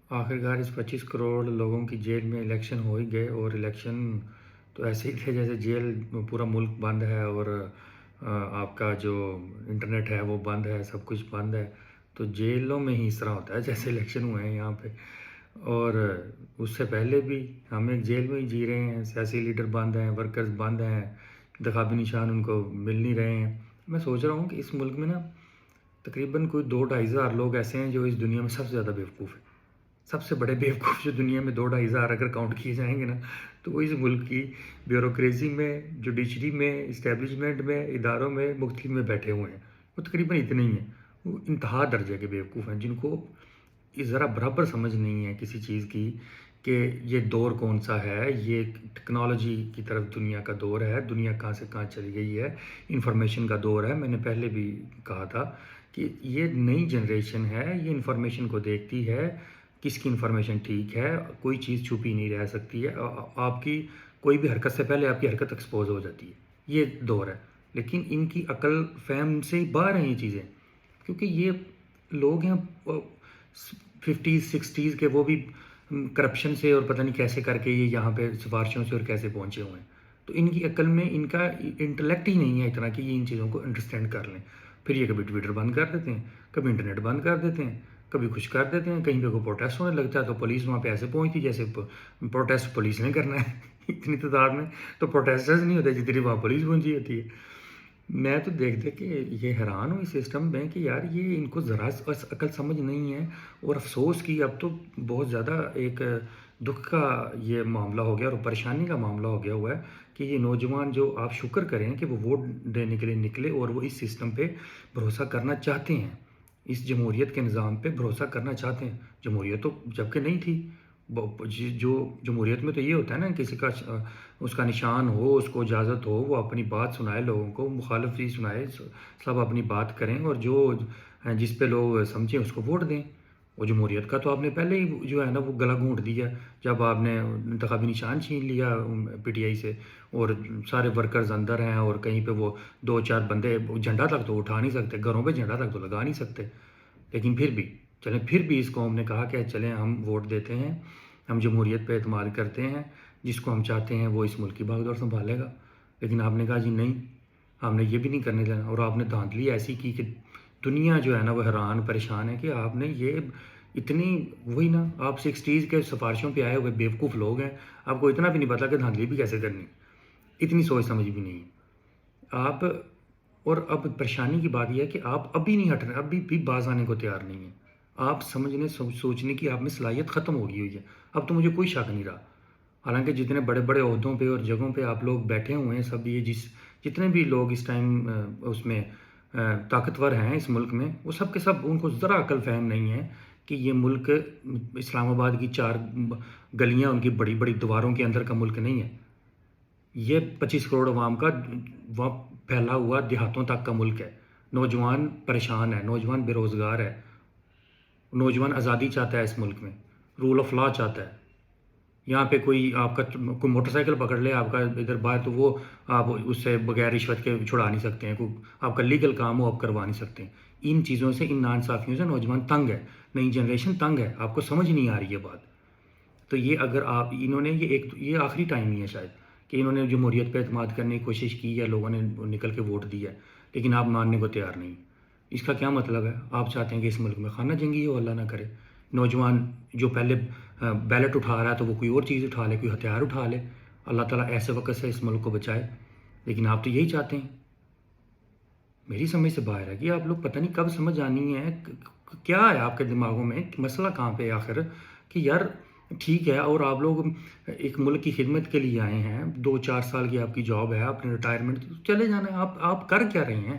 آخرکار اس 25 کروڑ لوگوں کی جیل میں الیکشن ہو ہی گئے، اور الیکشن تو ایسے ہی تھے جیسے جیل پورا ملک بند ہے، اور آپ کا جو انٹرنیٹ ہے وہ بند ہے، سب کچھ بند ہے. تو جیلوں میں ہی اس طرح ہوتا ہے جیسے الیکشن ہوئے ہیں یہاں پہ. اور اس سے پہلے بھی ہم ایک جیل میں ہی جی رہے ہیں، سیاسی لیڈر بند ہیں، ورکرز بند ہیں، انتخابی نشان ان کو مل نہیں رہے ہیں. میں سوچ رہا ہوں کہ اس ملک میں نا تقریباً کوئی 2-2.5 ہزار لوگ ایسے ہیں جو اس دنیا میں سب سے زیادہ بیوقوف ہیں. سب سے بڑے بیوقوف جو دنیا میں 2-2.5 ہزار اگر کاؤنٹ کیے جائیں گے نا، تو وہ اس ملک کی بیوروکریسی میں، جوڈیشری میں، اسٹیبلشمنٹ میں، اداروں میں، مختلف میں بیٹھے ہوئے ہیں. وہ تقریباً اتنے ہی ہیں. وہ انتہا درجے کے بیوقوف ہیں جن کو اس ذرا برابر سمجھ نہیں ہے کسی چیز کی کہ یہ دور کون سا ہے. یہ ٹیکنالوجی کی طرف دنیا کا دور ہے، دنیا کہاں سے کہاں چلی گئی ہے، انفارمیشن کا دور ہے. میں نے پہلے بھی کہا تھا کہ یہ نئی جنریشن ہے، یہ انفارمیشن کو دیکھتی ہے. کس کی انفارمیشن ٹھیک ہے، کوئی چیز چھپی نہیں رہ سکتی ہے. آپ کی کوئی بھی حرکت سے پہلے آپ کی حرکت ایکسپوز ہو جاتی ہے. یہ دور ہے. لیکن ان کی عقل فہم سے باہر ہیں یہ چیزیں، کیونکہ یہ لوگ ہیں 50s 60s کے، وہ بھی کرپشن سے اور پتہ نہیں کیسے کر کے یہ یہاں پہ سفارشوں سے اور کیسے پہنچے ہوئے ہیں. تو ان کی عقل میں ان کا انٹلیکٹ ہی نہیں ہے اتنا کہ یہ ان چیزوں کو انڈرسٹینڈ کر لیں. پھر یہ کبھی ٹویٹر بند کر دیتے ہیں، کبھی انٹرنیٹ بند کر دیتے ہیں، کبھی کچھ کر دیتے ہیں. کہیں پہ کوئی پروٹیسٹ ہونے لگتا ہے تو پولیس وہاں پہ ایسے پہنچتی جیسے پروٹیسٹ پولیس نے کرنا ہے. اتنی تعداد میں تو پروٹیسٹرز نہیں ہوتے جتنی وہاں پولیس پہنچی ہوتی ہے. میں تو دیکھ دیکھ کے یہ حیران ہوں اس سسٹم میں کہ یار یہ ان کو ذرا عقل سمجھ نہیں ہے. اور افسوس کی اب تو بہت زیادہ ایک دکھ کا یہ معاملہ ہو گیا اور پریشانی کا معاملہ ہو گیا ہوا ہے کہ یہ نوجوان جو آپ شکر کریں کہ وہ ووٹ دینے کے لیے نکلے اور وہ اس سسٹم پہ بھروسہ کرنا چاہتے ہیں، اس جمہوریت کے نظام پہ بھروسہ کرنا چاہتے ہیں. جمہوریت تو جبکہ نہیں تھی. جو جمہوریت میں تو یہ ہوتا ہے نا، کسی کا اس کا نشان ہو، اس کو اجازت ہو، وہ اپنی بات سنائے لوگوں کو، مخالف بھی سنائے، سب اپنی بات کریں اور جو جس پہ لوگ سمجھیں اس کو ووٹ دیں. وہ جمہوریت کا تو آپ نے پہلے ہی جو ہے نا وہ گلا گھونٹ دیا جب آپ نے انتخابی نشان چھین لیا پی ٹی آئی سے، اور سارے ورکرز اندر ہیں اور کہیں پہ وہ 2-4 بندے جھنڈا تک تو اٹھا نہیں سکتے، گھروں پہ جھنڈا تک تو لگا نہیں سکتے. لیکن پھر بھی اس قوم نے کہا کہ چلیں ہم ووٹ دیتے ہیں، ہم جمہوریت پہ اعتماد کرتے ہیں، جس کو ہم چاہتے ہیں وہ اس ملک کی باغ دور سنبھالے گا. لیکن آپ نے کہا جی نہیں، ہم نے یہ بھی نہیں کرنے دینا. اور آپ نے دھاندلی ایسی کی کہ دنیا جو ہے نا وہ حیران پریشان ہے کہ آپ نے یہ اتنی، وہی نا، آپ 60s کے سفارشوں پہ آئے ہوئے بیوقوف لوگ ہیں. آپ کو اتنا بھی نہیں پتا کہ دھاندلی بھی کیسے کرنی، اتنی سوچ سمجھ بھی نہیں ہے آپ. اور اب پریشانی کی بات یہ ہے کہ آپ ابھی نہیں ہٹ رہے، ابھی بھی باز آنے کو تیار نہیں ہیں. آپ سمجھنے سوچنے کی آپ میں صلاحیت ختم ہو گئی ہوئی ہے. اب تو مجھے کوئی شک نہیں رہا. حالانکہ جتنے بڑے بڑے عہدوں پہ اور جگہوں پہ آپ لوگ بیٹھے ہوئے ہیں، سب یہ جتنے بھی لوگ اس ٹائم اس میں طاقتور ہیں اس ملک میں، وہ سب کے سب ان کو ذرا عقل فہم نہیں ہے کہ یہ ملک اسلام آباد کی 4 گلیاں ان کی بڑی بڑی دیواروں کے اندر کا ملک نہیں ہے. یہ 25 کروڑ عوام کا وہاں پھیلا ہوا دیہاتوں تک کا ملک ہے. نوجوان پریشان ہے، نوجوان بے روزگار ہے، نوجوان آزادی چاہتا ہے اس ملک میں، رول آف لا چاہتا ہے. یہاں پہ کوئی آپ کا کوئی موٹر سائیکل پکڑ لے آپ کا ادھر باہر، تو وہ آپ اس سے بغیر رشوت کے چھڑا نہیں سکتے ہیں. کوئی آپ کا لیگل کام ہو آپ کروا نہیں سکتے ہیں. ان چیزوں سے، ان ناانصافیوں سے نوجوان تنگ ہے، نئی جنریشن تنگ ہے. آپ کو سمجھ نہیں آ رہی یہ بات. تو یہ اگر آپ انہوں نے یہ آخری ٹائم ہی ہے شاید کہ انہوں نے جمہوریت پہ اعتماد کرنے کی کوشش کی ہے، لوگوں نے نکل کے ووٹ دیا ہے، لیکن آپ ماننے کو تیار نہیں. اس کا کیا مطلب ہے؟ آپ چاہتے ہیں کہ اس ملک میں خانہ جنگی ہو، اللہ نہ کرے. نوجوان جو پہلے بیلٹ اٹھا رہا ہے تو وہ کوئی اور چیز اٹھا لے، کوئی ہتھیار اٹھا لے. اللہ تعالیٰ ایسے وقت سے اس ملک کو بچائے. لیکن آپ تو یہی چاہتے ہیں. میری سمجھ سے باہر ہے کہ آپ لوگ پتہ نہیں کب سمجھ آنی ہے. کیا ہے آپ کے دماغوں میں، مسئلہ کہاں پہ آخر کہ یار ٹھیک ہے، اور آپ لوگ ایک ملک کی خدمت کے لیے آئے ہیں، 2-4 سال کی آپ کی جاب ہے، اپنے ریٹائرمنٹ چلے جانا ہے. آپ کر کیا رہے ہیں؟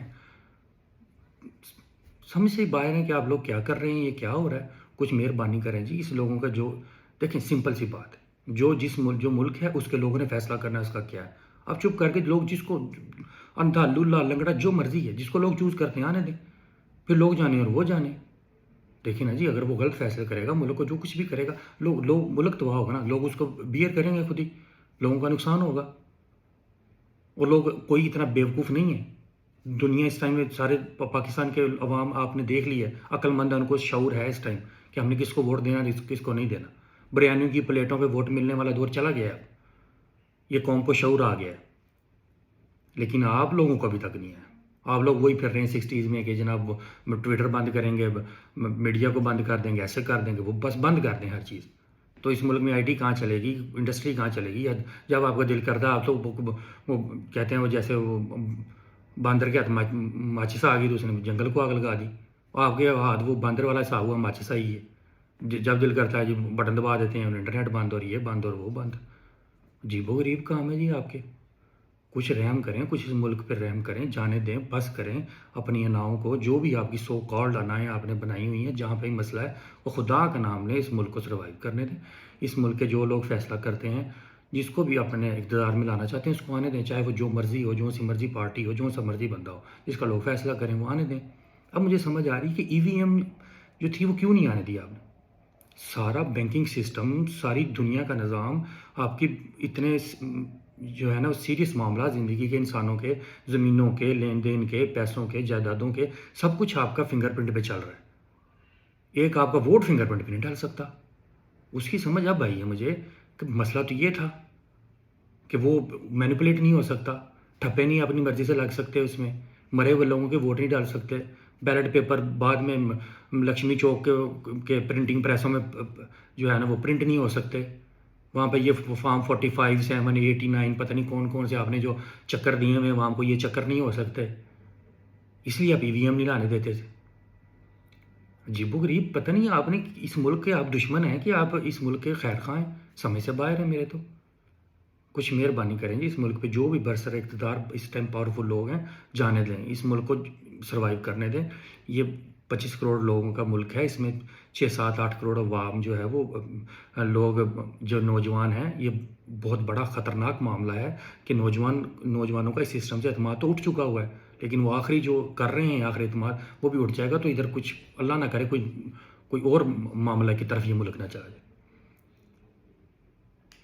سمجھ سے باہر ہیں کہ آپ لوگ کیا کر رہے ہیں، یہ کیا ہو رہا ہے. کچھ مہربانی کریں جی اس لوگوں کا. جو دیکھیں سمپل سی بات ہے، جو ملک ہے اس کے لوگوں نے فیصلہ کرنا ہے اس کا کیا ہے. اب چپ کر کے لوگ جس کو اندھا للا لنگڑا جو مرضی ہے جس کو لوگ چوز کرتے ہیں آنے دیں، پھر لوگ جانے اور وہ جانے. دیکھیں نا جی، اگر وہ غلط فیصلے کرے گا، ملک کو جو کچھ بھی کرے گا، لوگ ملک تباہ ہوگا نا، لوگ اس کو بیئر کریں گے خود ہی، لوگوں کا نقصان ہوگا. اور لوگ کوئی اتنا بیوقوف نہیں ہے. دنیا اس ٹائم میں سارے پاکستان کے عوام آپ نے دیکھ لی ہے، عقل مند ہے، ان کو شعور ہے اس ٹائم کہ ہم نے کس کو ووٹ دینا کس کو نہیں دینا. بریانیوں کی پلیٹوں پہ ووٹ ملنے والا دور چلا گیا ہے. یہ قوم کو شعور آ گیا ہے، لیکن آپ لوگوں کو ابھی تک نہیں ہے. آپ لوگ وہی پھر رہے ہیں 60s میں کہ جناب ٹویٹر بند کریں گے، میڈیا کو بند کر دیں گے، ایسے کر دیں گے. وہ بس بند کر دیں ہر چیز. تو اس ملک میں آئی ٹی کہاں چلے گی، انڈسٹری کہاں چلے گی؟ جب آپ کا دل کرتا ہے آپ لوگ وہ کہتے ہیں وہ جیسے وہ باندر کے ہاتھ ماچس آ گئی تو اس نے جنگل کو آگ لگا دی. آپ کے ہاتھ وہ باندر والا حساب ہوا ماچس آئی ہے. جب دل کرتا ہے جی بٹن دبا دیتے ہیں، انٹرنیٹ بند اور یہ بند اور وہ بند. عجیب و غریب کام ہے جی آپ کے. کچھ رحم کریں، کچھ اس ملک پہ رحم کریں، جانے دیں، بس کریں اپنی اناؤں کو. جو بھی آپ کی سو کالڈ انائیں آپ نے بنائی ہوئی ہیں، جہاں پہ مسئلہ ہے وہ خدا کا نام لیں، اس ملک کو سروائیو کرنے دیں. اس ملک کے جو لوگ فیصلہ کرتے ہیں، جس کو بھی اپنے اقتدار میں لانا چاہتے ہیں اس کو آنے دیں، چاہے وہ جو مرضی ہو، جو سی مرضی پارٹی ہو، جو سا مرضی بندہ ہو، جس کا لوگ فیصلہ کریں وہ آنے دیں. اب مجھے سمجھ آ رہی کہ ای وی ایم جو تھی وہ کیوں نہیں آنے دیا آپ نے. سارا بینکنگ سسٹم، ساری دنیا کا نظام، آپ کی اتنے جو ہے نا سیریس معاملات زندگی کے، انسانوں کے، زمینوں کے، لین دین کے، پیسوں کے، جائیدادوں کے، سب کچھ آپ کا فنگر پرنٹ پہ چل رہا ہے. ایک آپ کا ووٹ فنگر پرنٹ پہ نہیں ڈال سکتا. اس کی سمجھ اب آئی ہے مجھے کہ مسئلہ تو یہ تھا کہ وہ مینیپولیٹ نہیں ہو سکتا، ٹھپے نہیں اپنی مرضی سے لگ سکتے، اس میں مرے ہوئے لوگوں کے ووٹ نہیں ڈال سکتے، بیلٹ پیپر بعد میں لکشمی چوک کے پرنٹنگ پریسوں میں جو ہے نا وہ پرنٹ نہیں ہو سکتے. وہاں پہ یہ فارم 45 7 89 پتہ نہیں کون کون سے آپ نے جو چکر دیے ہوئے وہاں کو یہ چکر نہیں ہو سکتے. اس لیے آپ ای وی ایم نہیں لانے دیتے تھے. عجیب و غریب. پتہ نہیں آپ نے اس ملک کے آپ دشمن ہیں کہ آپ اس ملک کے خیر خواہ ہیں. سمجھ سے باہر ہیں میرے تو. کچھ مہربانی کریں جی، اس ملک پہ جو بھی برسر اقتدار اس ٹائم پاورفل لوگ ہیں جانے دیں، اس ملک کو سروائیو کرنے دیں. یہ 25 کروڑ لوگوں کا ملک ہے، اس میں 6 7 8 کروڑ عوام جو ہے وہ لوگ جو نوجوان ہیں. یہ بہت بڑا خطرناک معاملہ ہے کہ نوجوانوں کا اس سسٹم سے اعتماد تو اٹھ چکا ہوا ہے، لیکن وہ آخری جو کر رہے ہیں آخری اعتماد وہ بھی اٹھ جائے گا. تو ادھر کچھ اللہ نہ کرے کوئی اور معاملہ کی طرف یہ ملک نہ چلا جائے.